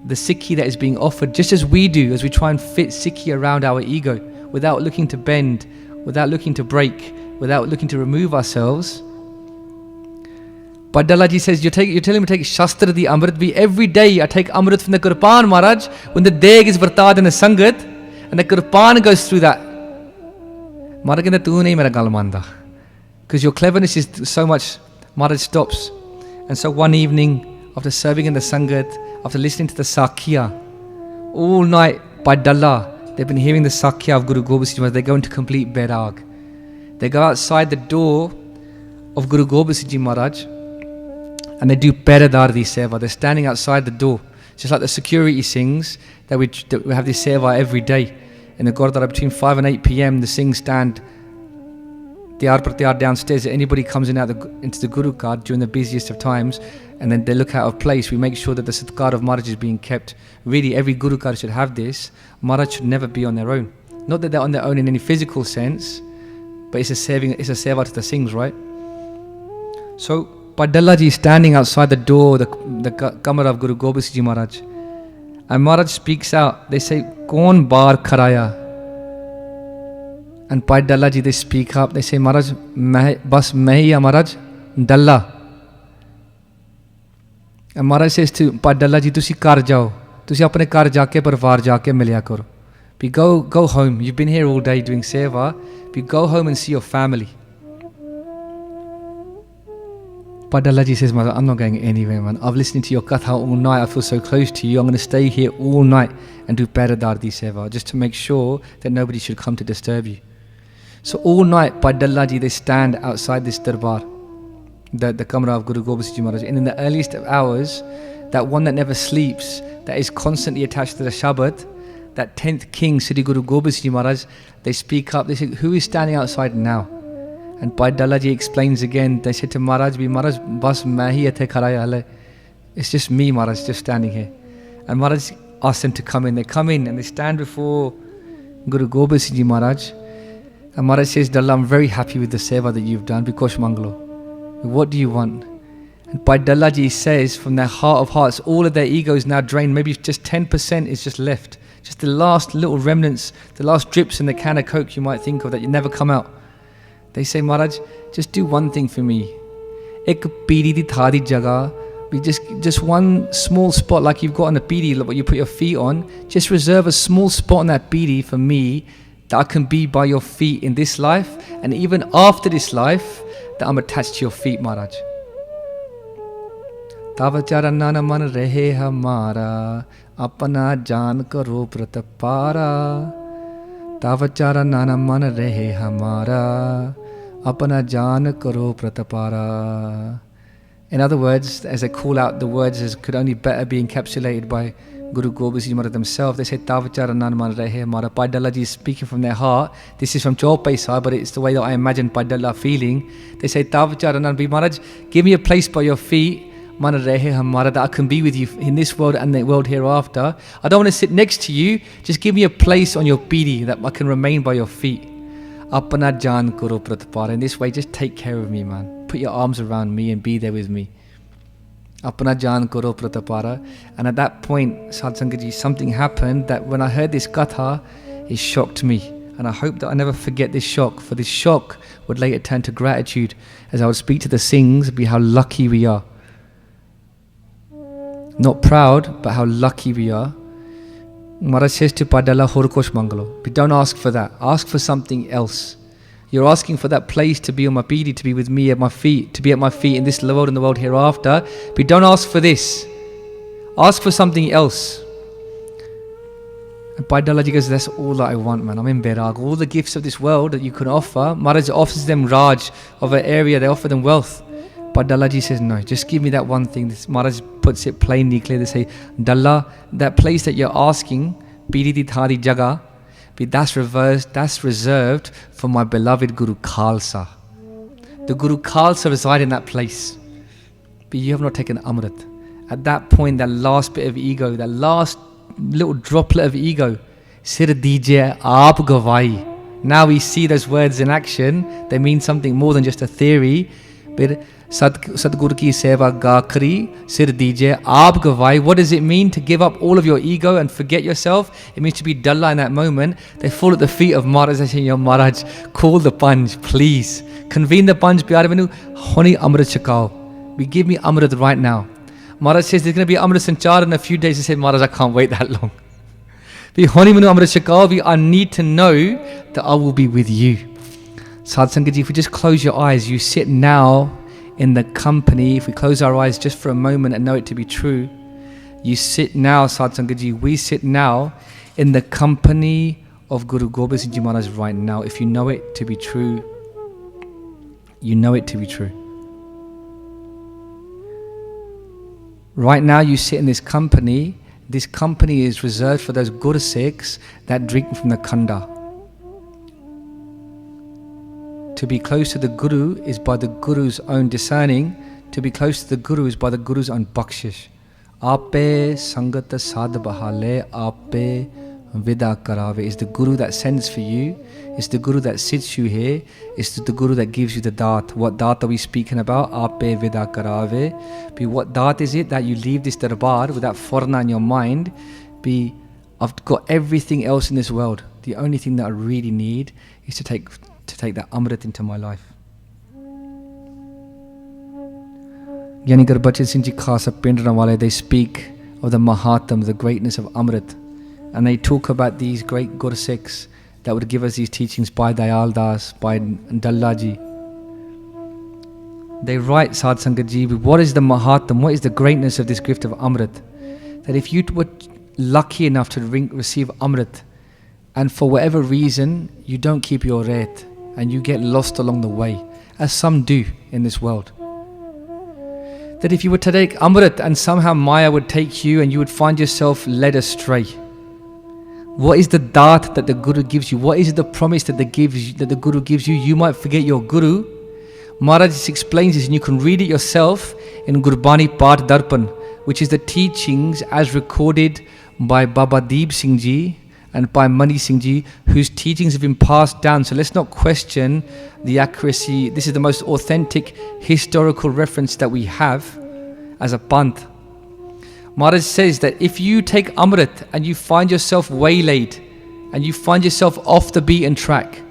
the Sikhi that is being offered, just as we do, as we try and fit Sikhi around our ego, without looking to bend, without looking to break, without looking to remove ourselves. Bhai Ddala ji says, you're telling me to take Shastra di Amrit. Every day I take Amrit from the Gurban, Maharaj, when the Deg is vartad in the Sangat, and the Gurban goes through that. Maharaj kehda, tu nahi mera gal manda. Because your cleverness is so much. Maharaj stops. And so one evening, after serving in the Sangat, after listening to the Sakhia, all night by Ddala, they've been hearing the Sakhia of Guru Gobind Singh Maharaj. They go into complete Bairag. They go outside the door of Guru Gobind Singh Maharaj and they do Peradar di Seva. They're standing outside the door, just like the security sings that we have this Seva every day. In the Gurdwara between 5 and 8 p.m, the Singhs stand Tiyar Pratyar downstairs. If anybody comes into the Guru Card during the busiest of times and then they look out of place, we make sure that the Satkar of Maharaj is being kept. Really, every Guru Card should have this. Maharaj should never be on their own. Not that they're on their own in any physical sense, but it's a seva to the Singhs, right? So, Bhai Ddala ji is standing outside the door, the kamar of Guru Gobind Singh Ji Maharaj. And Maharaj speaks out. They say, Kaun bar kharaya? And Bhai Ddala ji, they speak up. They say, Maharaj, bas mahi ya Maharaj, Ddala. And Maharaj says to Bhai Ddala ji, tusi kar jao. Tusi apne kar jaake parvar jaake milya karo. Be go home. You've been here all day doing seva. Be go home and see your family. Bhai Ddala ji says, I'm not going anywhere, man. I've listened to your katha all night. I feel so close to you. I'm going to stay here all night and do Peradar di Seva, just to make sure that nobody should come to disturb you. So all night, Bhai Ddala ji, they stand outside this darbar. the Kamra of Guru Gobind Singh Ji Maharaj. And in the earliest of hours, that one that never sleeps, that is constantly attached to the Shabad, that 10th king, Sri Guru Gobind Singh Ji Maharaj, they speak up, they say, who is standing outside now? And Bhai Ddala ji explains again, they said to Maharaj, Maharaj, bas main hi yathe khara hai. It's just me, Maharaj, just standing here. And Maharaj asked them to come in. They come in and they stand before Guru Gobind Singh Ji Maharaj. And Maharaj says, Ddala, I'm very happy with the seva that you've done. Bikosh Mangalo. What do you want? And Bhai Ddala ji says, from their heart of hearts, all of their ego is now drained. Maybe just 10% is just left. Just the last little remnants, the last drips in the can of Coke you might think of that you never come out. They say, Maharaj, just do one thing for me. Ek piri di thadi jaga. Just one small spot like you've got on a piri, like what you put your feet on. Just reserve a small spot on that piri for me, that I can be by your feet in this life, and even after this life, that I'm attached to your feet, Maharaj. Tava charanana man rehe hamara, apana jaan karo pratapara. Tava charanana man rehe hamara, apana jaan karo pratapara. In other words, as they call out the words as could only better be encapsulated by Guru Gobind Singh Maharaj themselves, they say, Tava charanana man rehe hamara. Bhai Ddala ji is speaking from their heart. This is from Chaupaisa, but it's the way that I imagine Bhai Ddala feeling. They say, Tava charanana, Maharaj, give me a place by your feet, man rehe hamara, that I can be with you in this world and the world hereafter. I don't want to sit next to you. Just give me a place on your pidi that I can remain by your feet. Apana jaan karo pratapara. In this way, just take care of me, man. Put your arms around me and be there with me. Apana jaan karo pratapara. And at that point, Sadh Sangat ji, something happened that when I heard this katha, it shocked me. And I hope that I never forget this shock, for this shock would later turn to gratitude as I would speak to the Singhs, be how lucky we are. Not proud, but how lucky we are. Maharaj says to Bhai Ddala, Horkosh Mangalo. But don't ask for that. Ask for something else. You're asking for that place to be on my pidi, to be with me at my feet, to be at my feet in this world and the world hereafter. But don't ask for this. Ask for something else. And Bhai Ddala ji goes, that's all that I want, man. I'm in Bairag. All the gifts of this world that you can offer, Maharaj offers them Raj of an area, they offer them wealth. But Ddala ji says, no, just give me that one thing. This Maharaj puts it plainly clear. They say, Ddala, that place that you're asking, Piri di thadi jaga, that's reserved for my beloved Guru Khalsa. The Guru Khalsa reside in that place. But you have not taken Amrit. At that point, that last bit of ego, that last little droplet of ego, Sir Dije Aap Gawai. Now we see those words in action. They mean something more than just a theory. But Sadguru ki seva gakri sir dije aap gawai. What does it mean to give up all of your ego and forget yourself? It means to be Ddala in that moment. They fall at the feet of Maharaj. They say, Yo Maharaj, call the Panj, please. Convene the Panj, pyare menu, honi Amrit chakao. We give me Amrit right now. Maharaj says there's going to be Amrit Sanchar in a few days. He said, Maharaj, I can't wait that long. I need to know that I will be with you. Sadh Sangat ji, if we just close your eyes, you sit now in the company, if we close our eyes just for a moment and know it to be true, you sit now, Sadh Sangat ji, we sit now in the company of Guru Gobind Singh Ji Maharaj right now. If you know it to be true, you know it to be true. Right now you sit in this company is reserved for those Gursikhs that drink from the Khanda. To be close to the Guru is by the Guru's own discerning. To be close to the Guru is by the Guru's own bakshish. Ape Sangata Sadh Bahale Ape Vida Karave. It's the Guru that sends for you. It's the Guru that sits you here. It's the Guru that gives you the Daat. What Daat are we speaking about? Ape Vida Karave. But what Daat is it? That you leave this darbar with that forna in your mind. I've got everything else in this world. The only thing that I really need is to take that Amrit into my life. Giani Gurbachan Singh ji Khasa Pindranwale, they speak of the Mahatam, the greatness of Amrit. And they talk about these great Gursikhs that would give us these teachings by Dayal Das, by Ddala ji. They write, Sadh Sangat ji, what is the Mahatam, what is the greatness of this gift of Amrit? That if you were lucky enough to receive Amrit, and for whatever reason, you don't keep your ret, and you get lost along the way, as some do in this world. that if you were to take Amrit and somehow Maya would take you and you would find yourself led astray, what is the dhat that the Guru gives you? What is the promise that the Guru gives you? You might forget your Guru. Maharaj explains this, and you can read it yourself in Gurbani Paath Darpan, which is the teachings as recorded by Bhai Amandeep Singh ji and Bhai Mani Singh ji, whose teachings have been passed down. So let's not question the accuracy. This is the most authentic historical reference that we have as a Panth. Maharaj says that if you take Amrit and you find yourself waylaid and you find yourself off the beaten track,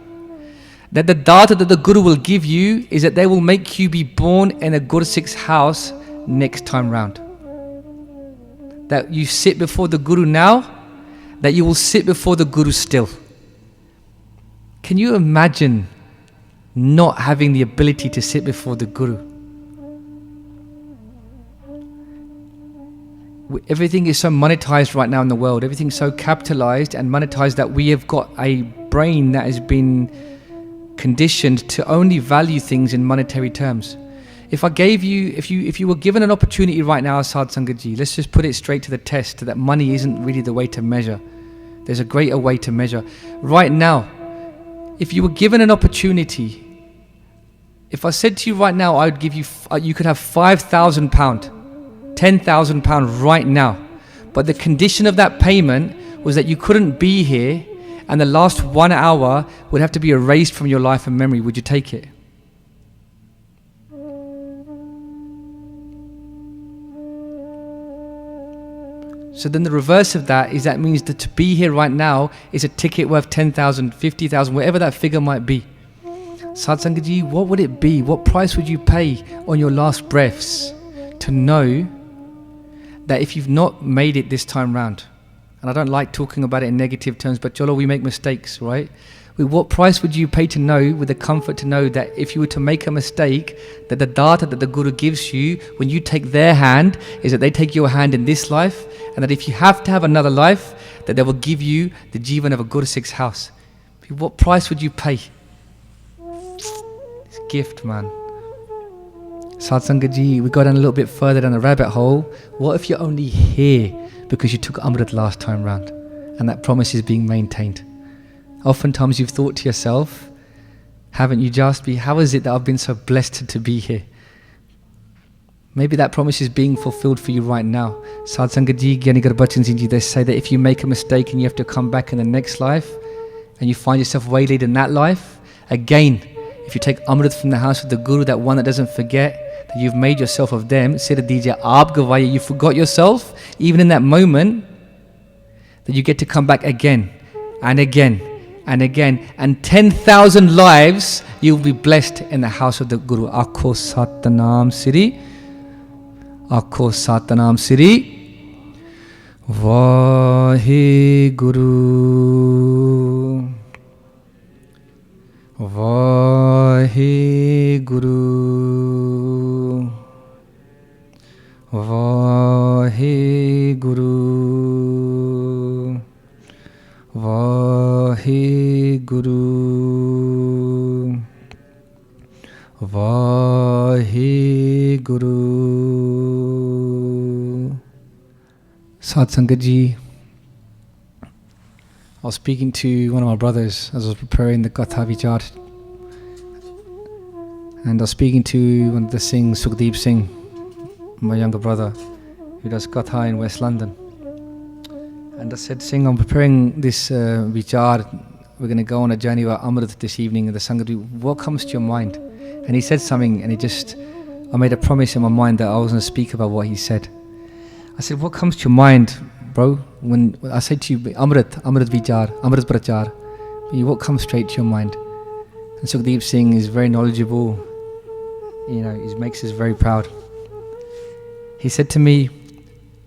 that the data that the Guru will give you is that they will make you be born in a Gursikh's house next time round. That you sit before the Guru now, that you will sit before the Guru still. Can you imagine not having the ability to sit before the Guru? Everything is so monetized right now in the world. Everything's so capitalized and monetized that we have got a brain that has been conditioned to only value things in monetary terms. If I gave you, if you were given an opportunity right now, Sad Sangatji, let's just put it straight to the test that money isn't really the way to measure. There's a greater way to measure. Right now, if you were given an opportunity, if I said to you right now, I would give you, you could have £5,000, £10,000 right now. But the condition of that payment was that you couldn't be here and the last 1 hour would have to be erased from your life and memory. Would you take it? So then the reverse of that is that means that to be here right now is a ticket worth 10,000, 50,000, whatever that figure might be. Satsangaji, what would it be? What price would you pay on your last breaths to know that if you've not made it this time round, and I don't like talking about it in negative terms, but Cholo, we make mistakes, right? What price would you pay to know, with the comfort to know that if you were to make a mistake, that the data that the Guru gives you when you take their hand is that they take your hand in this life, and that if you have to have another life, that they will give you the Jivan of a Gursikh's house. What price would you pay? It's a gift, man. Satsangaji, we go down a little bit further down the rabbit hole. What if you're only here because you took Amrit last time round and that promise is being maintained? Oftentimes you've thought to yourself, haven't you just how is it that I've been so blessed to be here? Maybe that promise is being fulfilled for you right now. Satsangaji, Giani Gurbachan Singh, they say that if you make a mistake and you have to come back in the next life and you find yourself waylaid in that life, again, if you take Amrit from the house of the Guru, that one that doesn't forget that you've made yourself of them, you forgot yourself, even in that moment, that you get to come back again and again and again, and 10,000 lives you'll be blessed in the house of the Guru. Akho Satanam Siri, Akho Satanam Siri, Vahe Guru, Vahe Guru, Vahe Guru, Vahe Guru, Vahe Guru. Satsangaji, I was speaking to one of my brothers as I was preparing the Gatha Vichar, and I was speaking to one of the Singhs, Sukhdeep Singh, my younger brother, who does Gatha in West London. And I said, Singh, I'm preparing this Vichar. We're going to go on a journey about Amrit this evening. And the Sangat, what comes to your mind? And he said something, and I made a promise in my mind that I was going to speak about what he said. I said, what comes to your mind, bro? When I say to you, Amrit Vichar, Amrit Prachar, what comes straight to your mind? And Sukhdeep Singh is very knowledgeable. He makes us very proud. He said to me,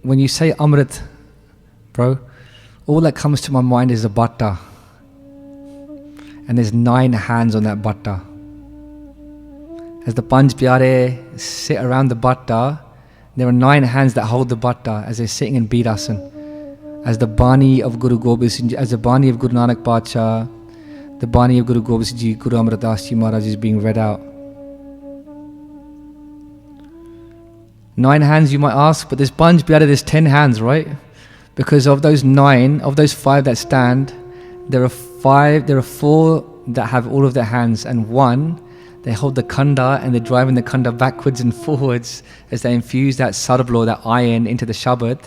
when you say Amrit, bro, all that comes to my mind is a batta. And there's 9 hands on that batta. As the Panj Pyare sit around the batta, there are 9 hands that hold the batta as they're sitting in Birasan. As the Bani of Guru Gobind Singh, as the Bani of Guru Nanak Pacha, the Bani of Guru Gobind Singh Ji, Guru Amar Das Ji Maharaj is being read out. 9 hands, you might ask, but there's Panj Pyare, there's 10 hands, right? Because of those 9, of those 5 that stand, there are 4 that have all of their hands, and 1, they hold the khanda and they're driving the khanda backwards and forwards as they infuse that sarblo, that iron, into the Shabad.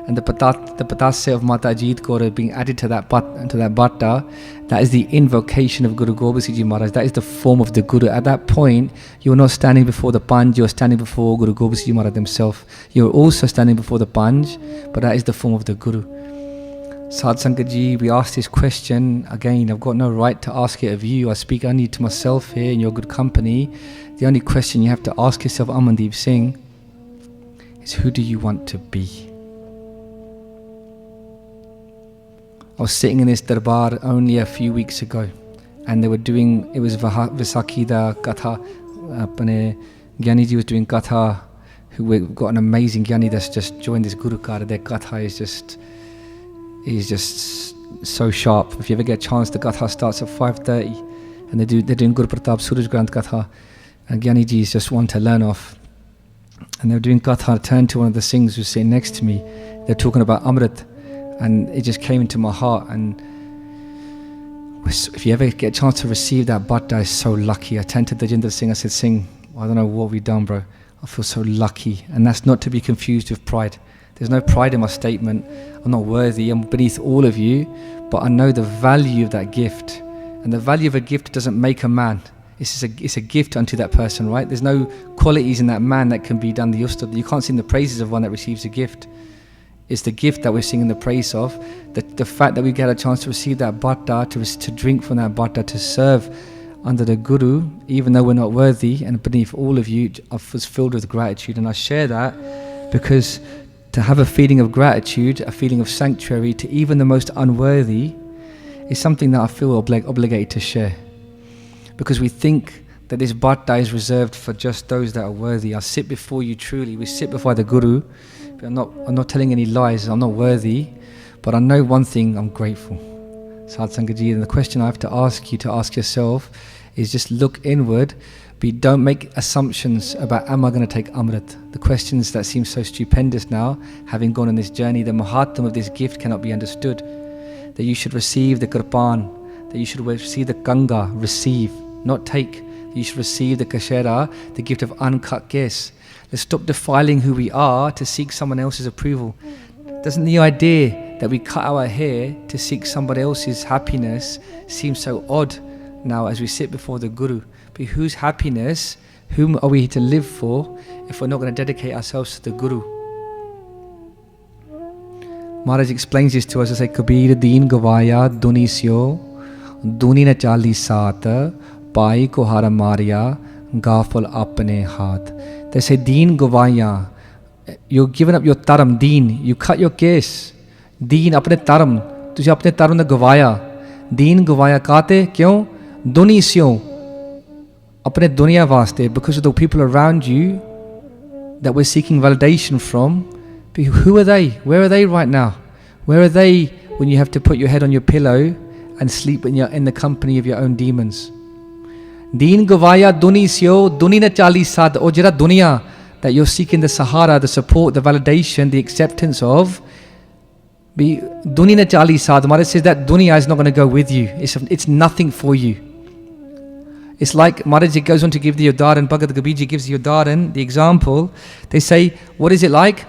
And the patasse of Mata Ajit Kaur being added to that batta. That is the invocation of Guru Gobind Singh Ji Maharaj. That is the form of the Guru. At that point, you're not standing before the Panj, you're standing before Guru Gobind Singh Ji Maharaj himself. You're also standing before the Panj, but that is the form of the Guru. Sadh Sangat Ji, we asked this question. Again, I've got no right to ask it of you. I speak only to myself here in your good company. The only question you have to ask yourself, Amandeep Singh, is who do you want to be? I was sitting in this darbar only a few weeks ago, and they were doing, it was Sakhi da Katha, Giani Ji was doing Katha, we've got an amazing Giani that's just joined this Guru Kar. Their Katha is just so sharp. If you ever get a chance, the Katha starts at 5:30, and they're doing Gurprit Suraj Granth Katha, and Giani Ji is just one to learn off. And they were doing Katha. I turned to one of the Singhs who's sitting next to me. They're talking about Amrit. And it just came into my heart. And if you ever get a chance to receive that batta, is so lucky. I turned to Dajinder Singh, I said, Singh, I don't know what we've done, bro. I feel so lucky. And that's not to be confused with pride. There's no pride in my statement. I'm not worthy, I'm beneath all of you. But I know the value of that gift. And the value of a gift doesn't make a man. It's a gift unto that person, right? There's no qualities in that man that can be done the ustad. You can't sing the praises of one that receives a gift. It's the gift that we're singing the praise of. The fact that we get a chance to receive that batta, to drink from that batta, to serve under the Guru, even though we're not worthy, and beneath all of you, I was filled with gratitude. And I share that because to have a feeling of gratitude, a feeling of sanctuary to even the most unworthy, is something that I feel obligated to share. Because we think that this batta is reserved for just those that are worthy. I sit before you truly, we sit before the Guru. I'm not telling any lies, I'm not worthy, but I know one thing, I'm grateful. Sadh Sangat Ji, and the question I have to ask you to ask yourself is just look inward, but don't make assumptions about am I going to take Amrit. The questions that seem so stupendous now, having gone on this journey, the mahatma of this gift cannot be understood. That you should receive the Darpan, that you should receive the Ganga, receive, not take. You should receive the Kashera, the gift of uncut kiss. Let's stop defiling who we are to seek someone else's approval. Doesn't the idea that we cut our hair to seek somebody else's happiness seem so odd now as we sit before the Guru? But whose happiness, whom are we here to live for if we're not going to dedicate ourselves to the Guru? Maharaj explains this to us. I say, Kabir deen gavaya duni syo, duni na chali saat, pai ko hara mariya, gafal apne haath. They say, Deen Gavaya, you're giving up your taram, Deen, you cut your case. Deen apne taram, tujhe apne taram na gavaya. Deen Gavaya kaate, kyun? Duni syo, apne dunya vaste, because of the people around you that we're seeking validation from. But who are they? Where are they right now? Where are they when you have to put your head on your pillow and sleep when you're in the company of your own demons? Deen Gavaya Duni Syo, Duni na Chali Sad, or Jira Dunya, that you're seeking the Sahara, the support, the validation, the acceptance of. Duni na Chali Sad, Maharaj says that Dunya is not going to go with you. It's nothing for you. It's like Maharaj goes on to give the Udaharan, Bhagat Gabiji gives the Udaharan, the example. They say, what is it like?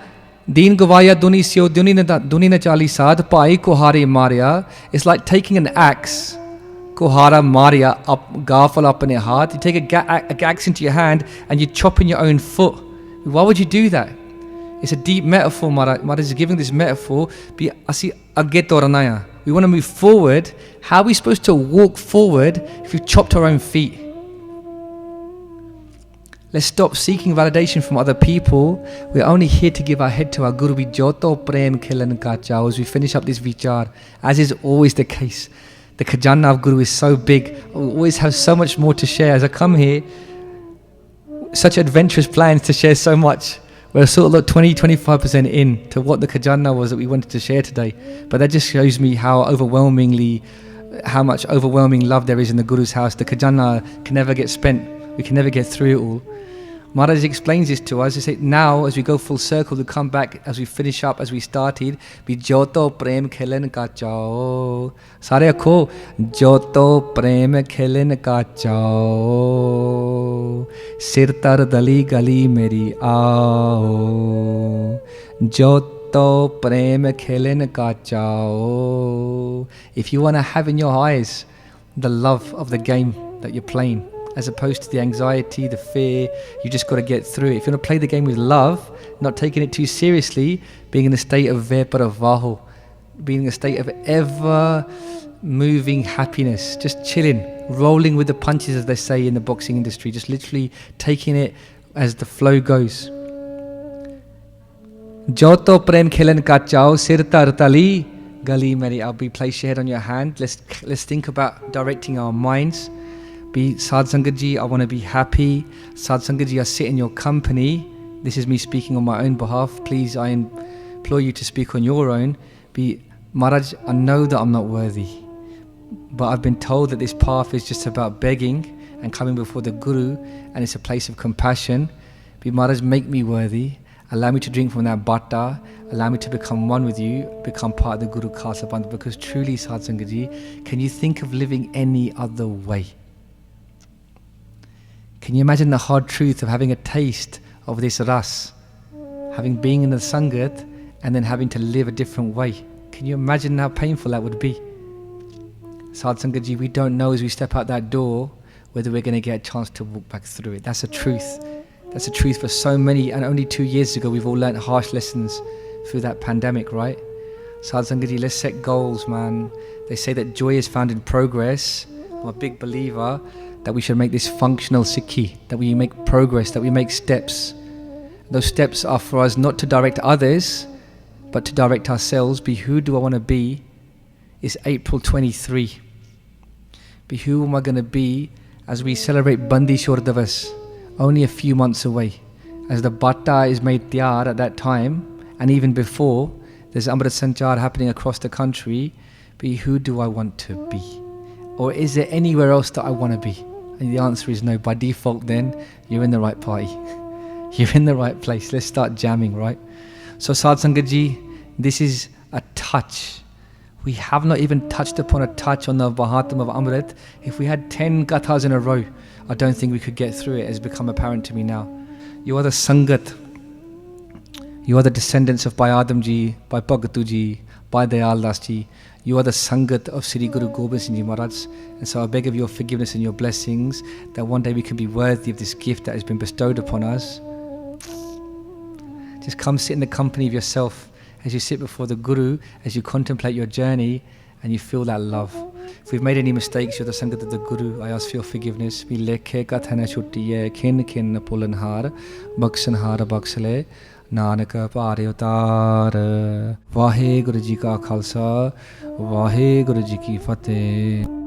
Deen Gavaya Duni Syo, Duni na Chali Sad, Pai Kohare Maria. It's like taking an axe. Kohara Maria up gafal apne haath. You take a axe into your hand and you chop in your own foot. Why would you do that? It's a deep metaphor. Maharaj is giving this metaphor. We want to move forward. How are we supposed to walk forward if we've chopped our own feet? Let's stop seeking validation from other people. We're only here to give our head to our Guru. As we finish up this vichar, as is always the case. The khajana of Guru is so big. We always have so much more to share. As I come here, such adventurous plans to share so much. We're sort of like 20-25% in to what the khajana was that we wanted to share today. But that just shows me how much overwhelming love there is in the Guru's house. The khajana can never get spent. We can never get through it all. Maharaj explains this to us. He says, now as we go full circle, we come back, as we finish up, as we started, be Joto Prem Khelen Ka Chao. Sare akho, Joto Prem Khelen Ka Chao. Sir tar dali gali meri aao. Joto Prem Khelen Ka Chao. If you want to have in your eyes the love of the game that you're playing, as opposed to the anxiety, the fear, you just got to get through it. If you want to play the game with love, not taking it too seriously, being in a state of veparavaho, being in a state of ever moving happiness, just chilling, rolling with the punches, as they say in the boxing industry, just literally taking it as the flow goes. Joto prem khelen ka chao, sir tar tali gali meri abhi. Place your head on your hand. Let's think about directing our minds. Be Sadh Sangat Ji, I want to be happy. Sadh Sangat Ji, I sit in your company. This is me speaking on my own behalf. Please, I implore you to speak on your own. Be Maharaj, I know that I'm not worthy, but I've been told that this path is just about begging and coming before the Guru, and it's a place of compassion. Be Maharaj, make me worthy. Allow me to drink from that bhatta. Allow me to become one with you, become part of the Guru Khalsa Panth. Because truly, Sadh Sangat Ji, can you think of living any other way? Can you imagine the hard truth of having a taste of this ras, having been in the Sangat and then having to live a different way? Can you imagine how painful that would be? Sadh Sangat Ji, we don't know as we step out that door whether we're going to get a chance to walk back through it. That's a truth. That's a truth for so many, and only 2 years ago we've all learnt harsh lessons through that pandemic, right? Sadh Sangat Ji, let's set goals, man. They say that joy is found in progress. I'm a big believer that we should make this functional Sikhi, that we make progress, that we make steps. Those steps are for us not to direct others, but to direct ourselves. Be who do I want to be? It's April 23. Be who am I going to be as we celebrate Bandi Shor Divas, only a few months away. As the bhatta is made tiyar at that time, and even before, there's Amrit Sanchar happening across the country. Be who do I want to be? Or is there anywhere else that I want to be? And the answer is no. By default then, you're in the right party. You're in the right place. Let's start jamming, right? So Sadh Sangat Ji, this is a touch. We have not even touched upon a touch on the Mahatma of Amrit. If we had 10 gathas in a row, I don't think we could get through it. It has become apparent to me now. You are the Sangat. You are the descendants of Bhai Adam Ji, Bhai Bhagatu Ji, Bhai Dayal Das Ji. You are the Sangat of Sri Guru Gobind Singh Ji Maharaj. And so I beg of your forgiveness and your blessings that one day we can be worthy of this gift that has been bestowed upon us. Just come sit in the company of yourself as you sit before the Guru, as you contemplate your journey and you feel that love. If we've made any mistakes, you're the Sangat of the Guru. I ask for your forgiveness. We lekhe kathana chuttiye khin khin pulanhar baksanhar baksale Nanak Pare Utar. Vaheguru Ji Ka Khalsa, Vaheguru Ji Ki Fateh.